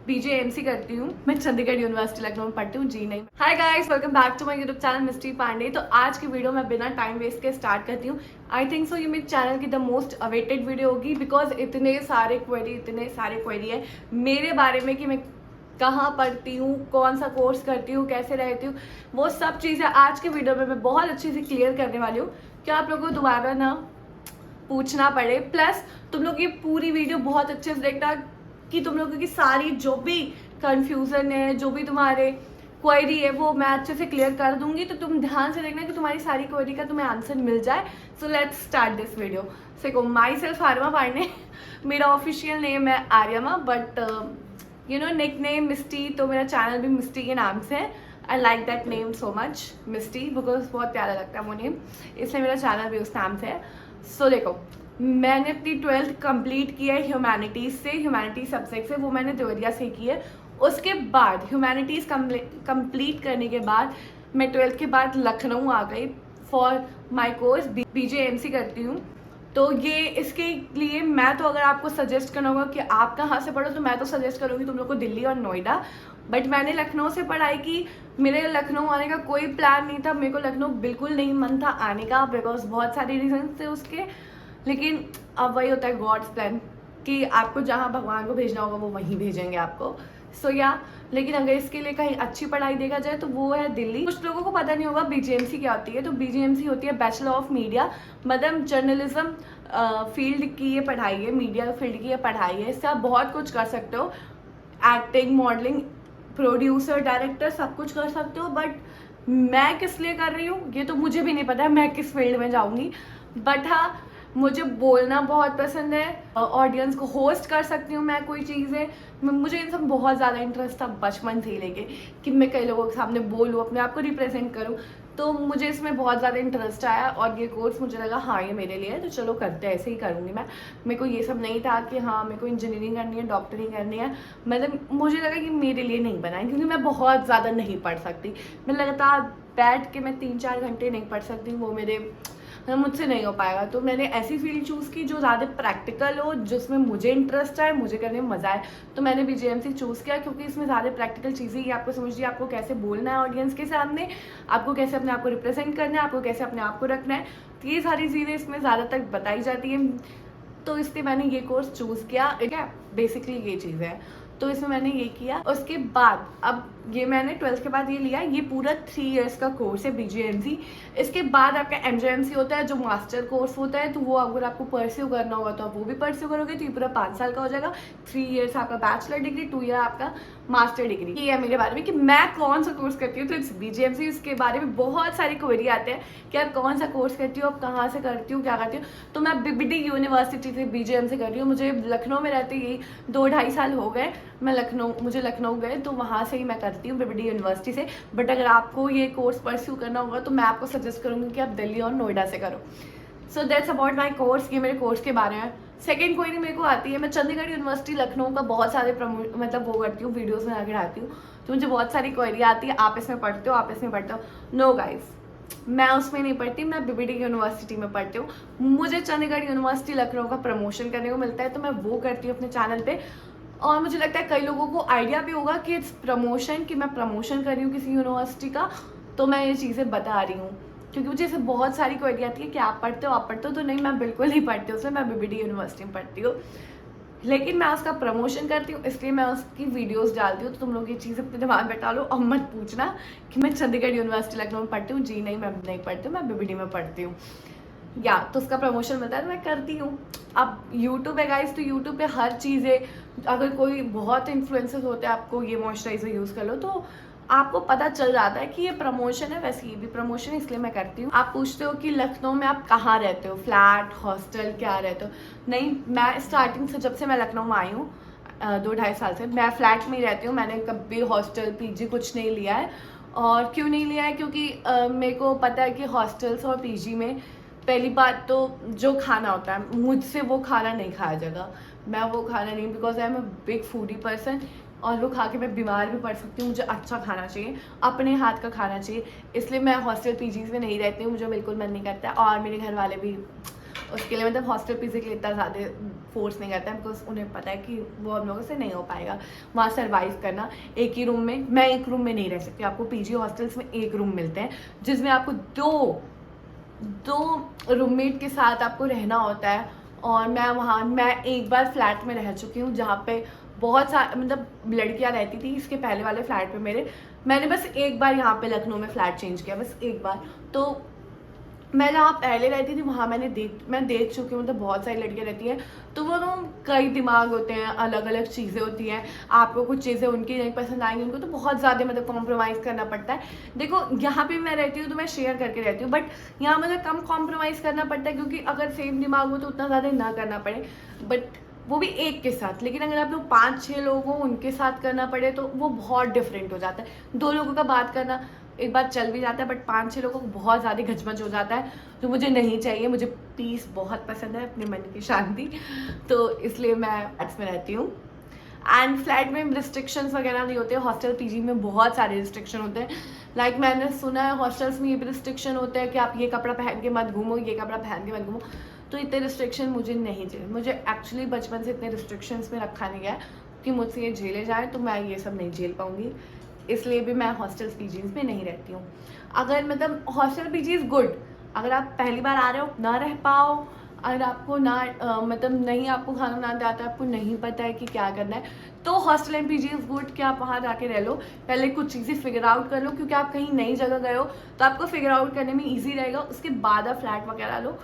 BJMC करती हूँ। मैं चंडीगढ़ यूनिवर्सिटी लखनऊ में पढ़ती हूँ। जी नहीं। Hi guys, welcome back to my YouTube channel Misti Pandey. तो आज की वीडियो मैं बिना टाइम वेस्ट के स्टार्ट करती हूँ। आई थिंक सो ये मेरे चैनल की द मोस्ट अवेटेड वीडियो होगी, बिकॉज इतने सारे क्वेरी है मेरे बारे में कि मैं कहाँ पढ़ती हूँ, कौन सा कोर्स करती हूँ, कैसे रहती हूँ, वो सब चीज़ें आज के वीडियो में मैं बहुत अच्छे से क्लियर करने वाली हूँ कि आप लोगों को दोबारा ना पूछना पड़े। प्लस तुम लोग ये पूरी वीडियो बहुत अच्छे से देखना कि तुम लोगों की सारी जो भी कंफ्यूजन है, जो भी तुम्हारे क्वेरी है, वो मैं अच्छे से क्लियर कर दूंगी। तो तुम ध्यान से देखना कि तुम्हारी सारी क्वेरी का तुम्हें आंसर मिल जाए। So let's start this video. देखो, माई सेल्फ आर्यमा पांडे मेरा ऑफिशियल नेम है Aryama, but you know nickname Misti. तो मेरा चैनल भी मिस्टी के नाम से है। I like that name so much, Misti, because बहुत प्यारा लगता है वो नेम, इसलिए मेरा चैनल भी उस नाम से है। सो देखो, मैंने अपनी 12th कंप्लीट की है ह्यूमैनिटीज़ से, ह्यूमैनिटीज़ सब्जेक्ट से, वो मैंने देवरिया से की है। उसके बाद ह्यूमैनिटीज़ कंप्लीट करने के बाद मैं 12th के बाद लखनऊ आ गई फॉर माय कोर्स। बीजेएमसी करती हूँ। तो ये इसके लिए मैं तो अगर आपको सजेस्ट करना होगा कि आप कहाँ से पढ़ो, तो मैं तो सजेस्ट करूँगी तुम लोग को दिल्ली और नोएडा। बट मैंने लखनऊ से पढ़ाई की। मेरे लखनऊ आने का कोई प्लान नहीं था, मेरे को लखनऊ बिल्कुल नहीं मन था आने का, बिकॉज बहुत सारे रीजन थे उसके। लेकिन अब वही होता है गॉड्स प्लान कि आपको जहाँ भगवान को भेजना होगा वो वहीं भेजेंगे आपको। सो या लेकिन अगर इसके लिए कहीं अच्छी पढ़ाई देखा जाए तो वो है दिल्ली। कुछ लोगों को पता नहीं होगा बीजेएमसी क्या होती है। तो बीजेएमसी होती है बैचलर ऑफ मीडिया, मतलब जर्नलिज्म फील्ड की ये पढ़ाई है, मीडिया फील्ड की ये पढ़ाई है। इससे आप बहुत कुछ कर सकते हो, एक्टिंग, मॉडलिंग, प्रोड्यूसर, डायरेक्टर, सब कुछ कर सकते हो। बट मैं किस लिए कर रही हूँ ये तो मुझे भी नहीं पता है मैं किस फील्ड में जाऊँगी। बट हाँ, मुझे बोलना बहुत पसंद है, ऑडियंस को होस्ट कर सकती हूँ मैं कोई चीज़ें। मुझे इन सब बहुत ज़्यादा इंटरेस्ट था बचपन से ही लेके कि मैं कई लोगों के सामने बोलूँ, अपने आप को रिप्रेजेंट करूँ। तो मुझे इसमें बहुत ज़्यादा इंटरेस्ट आया और ये कोर्स मुझे लगा हाँ ये मेरे लिए है, तो चलो करते हैं, ऐसे ही करूँगी मैं। मेरे को ये सब नहीं था कि हाँ मेरे को इंजीनियरिंग करनी है, डॉक्टरिंग करनी है। मतलब मुझे लगा कि मेरे लिए नहीं बना है, क्योंकि मैं बहुत ज़्यादा नहीं पढ़ सकती। मैं लगातार बैठ के मैं 3-4 घंटे नहीं पढ़ सकती, वो मेरे मुझसे नहीं हो पाएगा। तो मैंने ऐसी फील्ड चूज़ की जो ज़्यादा प्रैक्टिकल हो, जिसमें मुझे इंटरेस्ट आए, मुझे करने में मज़ा आए। तो मैंने बीजेएमसी चूज़ किया क्योंकि इसमें ज़्यादा प्रैक्टिकल चीज़ें ही आपको समझिए, आपको कैसे बोलना है ऑडियंस के सामने, आपको कैसे अपने आप को रिप्रेजेंट करना है, आपको कैसे अपने आप को रखना है। तो ये सारी चीज़ें इसमें ज़्यादातर बताई जाती है। तो इसलिए मैंने ये कोर्स चूज़ किया। क्या बेसिकली ये चीज़ है, तो इसमें मैंने ये किया। उसके बाद अब ये मैंने 12th के बाद ये लिया। ये पूरा 3 इयर्स का कोर्स है बीजेएमसी। इसके बाद आपका एमजेएमसी होता है जो मास्टर कोर्स होता है। तो वो अगर आपको परस्यू करना होगा तो आप वो भी परस्यू करोगे, तो ये पूरा 5 साल का हो जाएगा। 3 इयर्स आपका बैचलर डिग्री, 2 ईयर आपका मास्टर डिग्री। ये है मेरे बारे में कि मैं कौन सा कोर्स करती हूँ। तो इट्स बीजेएमसी। इसके बारे में बहुत सारी क्वेरी आते हैं कि आप कौन सा कोर्स करती हो, आप कहाँ से करती हूँ, क्या करती हूँ। तो मैं बीबीडी यूनिवर्सिटी से बीजेएमसी कर रही हूँ। मुझे लखनऊ में रहते यही 2-2.5 साल हो गए। मुझे लखनऊ गए तो वहाँ से ही मैं करती हूँ बीबीडी यूनिवर्सिटी से। बट अगर आपको ये कोर्स परस्यू करना होगा तो मैं आपको सजेस्ट करूँगी कि आप दिल्ली और नोएडा से करो। So that's about my course. ये मेरे कोर्स के बारे में। सेकेंड क्वेरी मेरे को आती है, मैं चंडीगढ़ यूनिवर्सिटी लखनऊ का बहुत सारे मतलब वो करती हूँ, वीडियोज़ बना के डालती हूँ। तो मुझे बहुत सारी क्वेरी आती है, आप इसमें पढ़ते हो, आप इसमें पढ़ते हो। नो गाइज, मैं उसमें नहीं पढ़ती, मैं बीबीडी यूनिवर्सिटी में पढ़ती हूँ। मुझे चंडीगढ़ यूनिवर्सिटी लखनऊ का प्रमोशन करने को मिलता है, तो मैं वो करती हूँ अपने चैनल पे। और मुझे लगता है कई लोगों को आइडिया भी होगा कि इट्स प्रमोशन, कि मैं प्रमोशन कर रही हूँ किसी यूनिवर्सिटी का। तो मैं ये चीज़ें बता रही हूँ क्योंकि मुझे ऐसे बहुत सारी क्वेरी आती है कि आप पढ़ते हो। तो नहीं, मैं बिल्कुल नहीं पढ़ती उसमें, मैं बीबीडी यूनिवर्सिटी में पढ़ती हूँ। लेकिन मैं उसका प्रमोशन करती हूँ, इसलिए मैं उसकी वीडियोस डालती हूँ। तो तुम लोग ये चीज़ अपने दिमाग में डालो और मत पूछना कि मैं चंडीगढ़ यूनिवर्सिटी लखनऊ में पढ़ती हूँ। जी नहीं, मैं नहीं पढ़ती हूँ, मैं बीबीडी में पढ़ती हूँ। या तो उसका प्रमोशन मिलता है तो मैं करती हूँ। अब यूट्यूब है गाइस, तो यूट्यूब पे हर चीज़ें, अगर कोई बहुत इन्फ्लुएंसर्स होते हैं, आपको ये मॉइस्चराइजर यूज़ कर लो तो आपको पता चल जाता है कि ये प्रमोशन है। वैसे ये भी प्रमोशन है, इसलिए मैं करती हूँ। आप पूछते हो कि लखनऊ में आप कहाँ रहते हो, फ्लैट, हॉस्टल, क्या रहते हो। नहीं, मैं स्टार्टिंग से, जब से मैं लखनऊ में आई हूँ 2-2.5 साल से, मैं फ्लैट में ही रहती हूँ। मैंने कभी हॉस्टल, पीजी कुछ नहीं लिया है। और क्यों नहीं लिया है, क्योंकि मेरे को पता है कि हॉस्टल्स और पीजी में पहली बात तो जो खाना होता है, मुझसे वो खाना नहीं खाया जाएगा। मैं वो खाना नहीं, because I am a big foodie person, और वो खा के मैं बीमार भी पड़ सकती हूँ। मुझे अच्छा खाना चाहिए, अपने हाथ का खाना चाहिए, इसलिए मैं हॉस्टल पीजीज में नहीं रहती हूँ। मुझे बिल्कुल मन नहीं करता। और मेरे घर वाले भी उसके लिए मतलब हॉस्टल पीजी के लिए इतना ज़्यादा फोर्स नहीं करता है, बिकॉज उन्हें पता है कि वो हम लोगों से नहीं हो पाएगा वहाँ सर्वाइव करना एक ही रूम में। मैं एक रूम में नहीं रह सकती, आपको पीजी हॉस्टल्स में एक रूम मिलते हैं जिसमें आपको दो रूममेट के साथ आपको रहना होता है। और मैं एक बार फ्लैट में रह चुकी हूँ जहाँ पे बहुत सारी मतलब लड़कियाँ रहती थी। इसके पहले वाले फ्लैट पे मैंने बस एक बार यहाँ पे लखनऊ में फ्लैट चेंज किया, बस एक बार। तो मैं जहाँ पहले रहती थी वहाँ मैं देख चुकी हूँ, मतलब बहुत सारी लड़कियाँ रहती हैं। तो वो कई दिमाग होते हैं, अलग अलग चीज़ें होती हैं, आपको कुछ चीज़ें उनकी नहीं पसंद आएंगी, उनको तो बहुत ज़्यादा मतलब कॉम्प्रोमाइज़ करना पड़ता है। देखो यहाँ पे मैं रहती हूँ तो मैं शेयर करके रहती हूँ, बट यहाँ मुझे कम कॉम्प्रोमाइज़ करना पड़ता है, क्योंकि अगर सेम दिमाग हो तो उतना ज़्यादा ना करना पड़े, बट वो भी एक के साथ। लेकिन अगर आप लोग 5-6 लोग हो उनके साथ करना पड़े तो वो बहुत डिफरेंट हो जाता है। 2 लोगों का बात करना एक बार चल भी जाता है, बट 5-6 लोगों को बहुत ज़्यादा घचमच हो जाता है, जो मुझे नहीं चाहिए। मुझे पीस बहुत पसंद है, अपने मन की शांति, तो इसलिए मैं फ्लैट्स में रहती हूँ। एंड फ्लैट में रिस्ट्रिक्शंस वगैरह नहीं होते। हॉस्टल पीजी में बहुत सारे रिस्ट्रिक्शन होते हैं। लाइक मैंने सुना है हॉस्टल्स में ये भी रिस्ट्रिक्शन होता है कि आप ये कपड़ा पहन के मत घूमो, ये कपड़ा पहन के मत घूमो। तो इतने रिस्ट्रिक्शन मुझे नहीं चाहिए। मुझे एक्चुअली बचपन से इतने रिस्ट्रिक्शंस में रखा नहीं गया है कि मुझसे ये झेले जाए, तो मैं ये सब नहीं झेल पाऊँगी। इसलिए भी मैं हॉस्टल पीजीज में नहीं रहती हूँ। अगर मतलब हॉस्टल पीजी इज़ गुड, अगर आप पहली बार आ रहे हो ना रह पाओ, अगर आपको मतलब नहीं आपको खाना बनाना आता है, आपको नहीं पता है कि क्या करना है, तो hostel and PG is good कि आप वहाँ जाके रह लो। पहले कुछ चीज़ें फिगर आउट कर लो, क्योंकि आप कहीं नई जगह गए हो तो आपको फिगर आउट करने में ईजी रहेगा, उसके बाद आप फ्लैट वगैरह लो।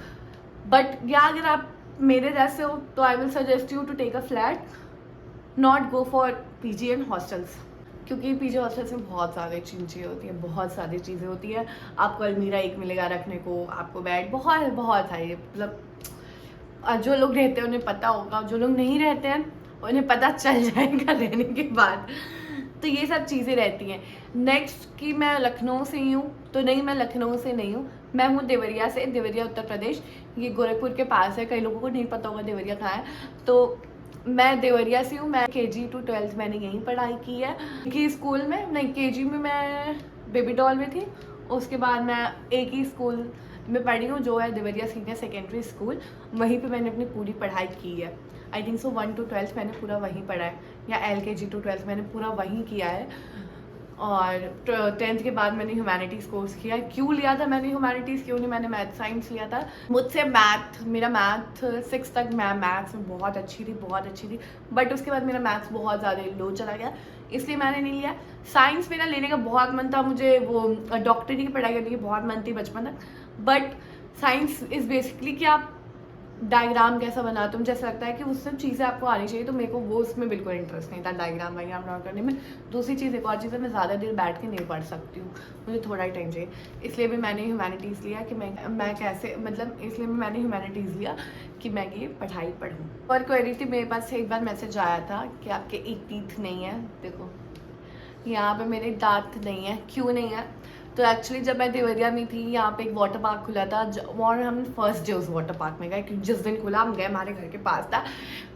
बट या अगर आप मेरे जैसे हो तो I will suggest you to take a flat, not go for PG and hostels, क्योंकि पीजी हॉस्टल्स में बहुत सारी चीज़ें होती हैं, बहुत सारी चीज़ें होती हैं। आपको अलमीरा एक मिलेगा रखने को, आपको बेड, बहुत सारी, मतलब जो लोग रहते हैं उन्हें पता होगा, जो लोग नहीं रहते हैं उन्हें पता चल जाएगा रहने के बाद। तो ये सब चीज़ें रहती हैं। नेक्स्ट कि मैं लखनऊ से ही हूँ, तो नहीं, मैं लखनऊ से नहीं हूँ, मैं हूँ देवरिया से। देवरिया उत्तर प्रदेश, ये गोरखपुर के पास है। कई लोगों को नहीं पता होगा देवरिया कहाँ है। तो मैं देवरिया से हूँ। मैं KG to 12th मैंने यहीं पढ़ाई की है, कि स्कूल में नहीं, KG में मैं बेबी डॉल में थी। उसके बाद मैं एक ही स्कूल में पढ़ी हूँ, जो है देवरिया सीनियर सेकेंडरी स्कूल। वहीं पे मैंने अपनी पूरी पढ़ाई की है। I think so 1 to 12th मैंने पूरा वहीं पढ़ा है, या LKG to 12th मैंने पूरा वहीं किया है। और 10th के बाद मैंने ह्यूमैनिटीज़ कोर्स किया। क्यों लिया था मैंने ह्यूमैनिटीज़, क्यों नहीं, मैंने मैथ साइंस लिया था। मुझसे मेरा मैथ 6 तक मैं मैथ्स में बहुत अच्छी थी, बट उसके बाद मेरा मैथ्स बहुत ज़्यादा लो चला गया, इसलिए मैंने नहीं लिया। साइंस मेरा लेने का बहुत मन था, मुझे वो डॉक्टरी की पढ़ाई करने की बहुत मन थी बचपन तक। बट साइंस इज़ बेसिकली कि आप डायग्राम कैसा बनाते हो, मुझे ऐसा लगता है कि वो सब चीज़ें आपको आनी चाहिए, तो मेरे को वो उसमें बिल्कुल इंटरेस्ट नहीं था, डायग्राम ड्रा करने में। दूसरी चीज़, एक और चीज़ है, मैं ज़्यादा देर बैठ के नहीं पढ़ सकती हूँ, मुझे थोड़ा ही टाइम चाहिए। इसलिए भी मैंने ह्यूमैनिटीज़ लिया कि मैं कैसे, मतलब इसलिए भी मैंने ह्यूमैनिटीज़ लिया कि मैं ये पढ़ाई पढ़ूँ। और क्वेरी थी मेरे पास से, एक बार मैसेज आया था कि आपके एक टीथ नहीं है। देखो यहाँ पे मेरे दांत नहीं है, क्यों नहीं है? तो एक्चुअली जब मैं देवरिया में थी, यहाँ पे एक वाटर पार्क खुला था, और हम फर्स्ट डे उस वाटर पार्क में गए, क्योंकि जिस दिन खुला हम गए, हमारे घर के पास था।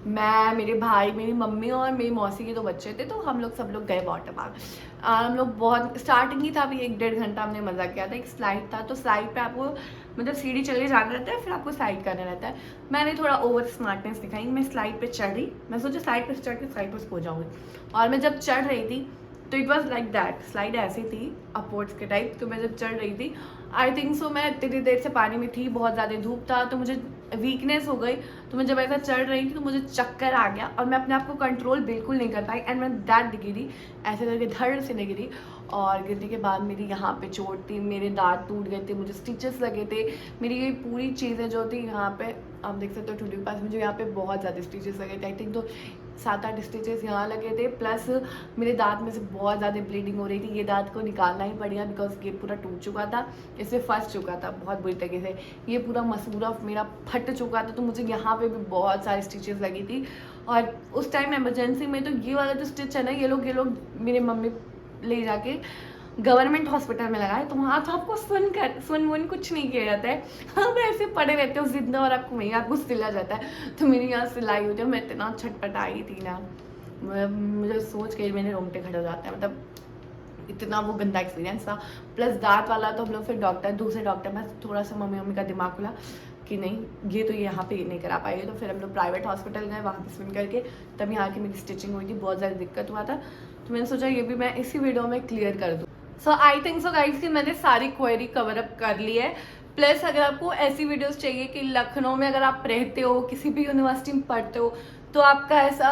मैं, मेरे भाई, मेरी मम्मी और मेरी मौसी के 2 बच्चे थे, तो हम लोग सब लोग गए वाटर पार्क। हम लोग बहुत स्टार्टिंग ही था, अभी 1-1.5 घंटा हमने मज़ा किया था। एक स्लाइड था, तो स्लाइड पे आपको मतलब सीढ़ी चले जाना रहता है, फिर आपको स्लाइड करना रहता है। मैंने थोड़ा ओवर स्मार्टनेस दिखाई, मैं स्लाइड पे चढ़ रही, मैं सोचा स्लाइड पे चढ़ के स्लाइड पर सो जाऊँगी, और मैं जब चढ़ रही थी तो it was like that, slide ऐसी थी अपवर्ड्स के टाइप। तो मैं जब चढ़ रही थी, आई थिंक सो मैं इतनी देर से पानी में थी, बहुत ज़्यादा धूप था, तो मुझे वीकनेस हो गई। तो मैं जब ऐसा चढ़ रही थी तो मुझे चक्कर आ गया, और मैं अपने आप को कंट्रोल बिल्कुल नहीं कर पाई, एंड मैं दैट गिरी, ऐसे करके धड़ से नहीं गिरी। और गिरने के बाद मेरी यहाँ पे चोट थी, मेरे दांत टूट गए थे, मुझे स्टिचेस लगे थे, मेरी ये पूरी चीज़ें जो थी यहाँ पे, आप देख सकते हो ठुड्डी के पास, मुझे यहाँ पे बहुत ज़्यादा स्टिचेस लगे थे। आई थिंक तो 7-8 स्टिचेस यहाँ लगे थे, प्लस मेरे दांत में से बहुत ज़्यादा ब्लीडिंग हो रही थी। ये दांत को निकालना ही पड़ेगा, बिकॉज ये पूरा टूट चुका था, इससे फंस चुका था बहुत बुरी तरीके से, ये पूरा मसूरा मेरा फट चुका था। तो मुझे यहाँ पे भी बहुत सारी स्टिचेस लगी थी। और उस टाइम इमरजेंसी में तो ये वाला जो स्टिच है ना, ये लोग मेरे मम्मी ले जाके गवर्नमेंट हॉस्पिटल में लगाए, तो वहाँ तो आपको सुन कुछ नहीं किया जाता है, हम ऐसे पड़े रहते हो जिंदा, और आपको वहीं आपको सिला जाता है। तो मेरी यहाँ सिलाई होती है, मैं इतना छटपटाई थी ना, मुझे सोच के मेरे रोंगटे खड़े हो जाते हैं, मतलब इतना वो गंदा एक्सपीरियंस था। प्लस दांत वाला तो हम लोग फिर दूसरे डॉक्टर में थोड़ा सा मम्मी का दिमाग खुला, कि नहीं ये तो यहाँ पे नहीं करा पाएगी। तो फिर हम लोग प्राइवेट हॉस्पिटल गए, वहाँ पे स्विम करके तब यहाँ की मेरी स्टिचिंग हुई थी, बहुत ज़्यादा दिक्कत हुआ था। तो मैंने सोचा ये भी मैं इसी वीडियो में क्लियर कर दूँ। सो आई थिंक सो गाइस कि मैंने सारी क्वेरी कवर अप कर ली है। प्लस अगर आपको ऐसी वीडियोस चाहिए कि लखनऊ में अगर आप रहते हो, किसी भी यूनिवर्सिटी में पढ़ते हो, तो आपका ऐसा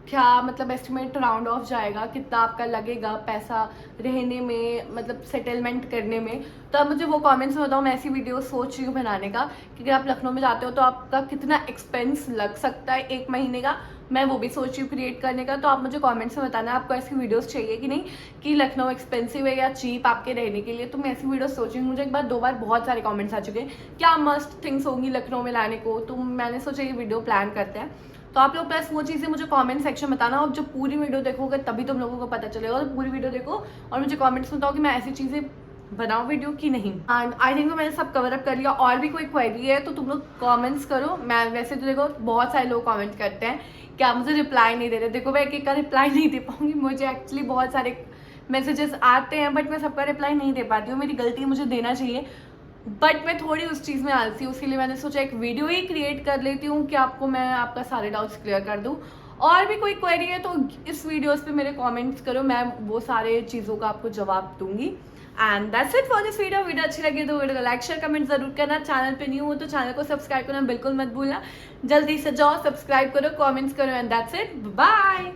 क्या मतलब एस्टिमेट राउंड ऑफ जाएगा, कितना आपका लगेगा पैसा रहने में, मतलब सेटलमेंट करने में, तो आप मुझे वो कमेंट्स में बताओ। मैं ऐसी वीडियो सोच रही हूँ बनाने का कि अगर आप लखनऊ में जाते हो तो आपका कितना एक्सपेंस लग सकता है 1 महीने का, मैं वो भी सोच रही हूँ क्रिएट करने का। तो आप मुझे कमेंट्स में बताना आपको ऐसी वीडियोस चाहिए कि नहीं, कि लखनऊ एक्सपेंसिव है या चीप आपके रहने के लिए। तो मैं ऐसी वीडियोस सोच रही हूँ। मुझे एक बार 2 बार बहुत सारे कमेंट्स आ चुके हैं क्या मस्ट थिंग्स होंगी लखनऊ में लाने को, तो मैंने सोचा ये वीडियो प्लान करते हैं। तो आप लोग प्लस वो चीज़ें मुझे कमेंट सेक्शन में बताना, और जब पूरी वीडियो देखोगे तभी तुम लोगों को पता चलेगा। तो पूरी वीडियो देखो और मुझे कमेंट्स में बताओ कि मैं ऐसी चीज़ें बनाओ वीडियो की नहीं। एंड आई थिंक मैंने सब कवर अप कर लिया। और भी कोई क्वेरी है तो तुम लोग कमेंट्स करो। मैं वैसे तो देखो बहुत सारे लोग कमेंट करते हैं कि आप मुझे रिप्लाई नहीं दे रहे। देखो मैं एक का रिप्लाई नहीं दे पाऊंगी, मुझे एक्चुअली बहुत सारे मैसेजेस आते हैं बट मैं सबका रिप्लाई नहीं दे पाती हूँ। मेरी गलती है, मुझे देना चाहिए, बट मैं थोड़ी उस चीज़ में आलसी हूँ। इसलिए मैंने सोचा एक वीडियो ही क्रिएट कर लेती हूँ कि आपको मैं आपका सारे डाउट्स क्लियर कर दूँ। और भी कोई क्वेरी है तो इस वीडियोस पे मेरे कमेंट्स करो, मैं वो सारे चीज़ों का आपको जवाब दूंगी। And that's it for this video. Video अच्छी लगी तो वीडियो को लाइक शेयर कमेंट जरूर करना। चैनल पे न्यू हो तो चैनल को सब्सक्राइब करना बिल्कुल मत भूलना। जल्दी से जाओ, सब्सक्राइब करो, कमेंट्स करो, एंड दैट्स इट, बाय।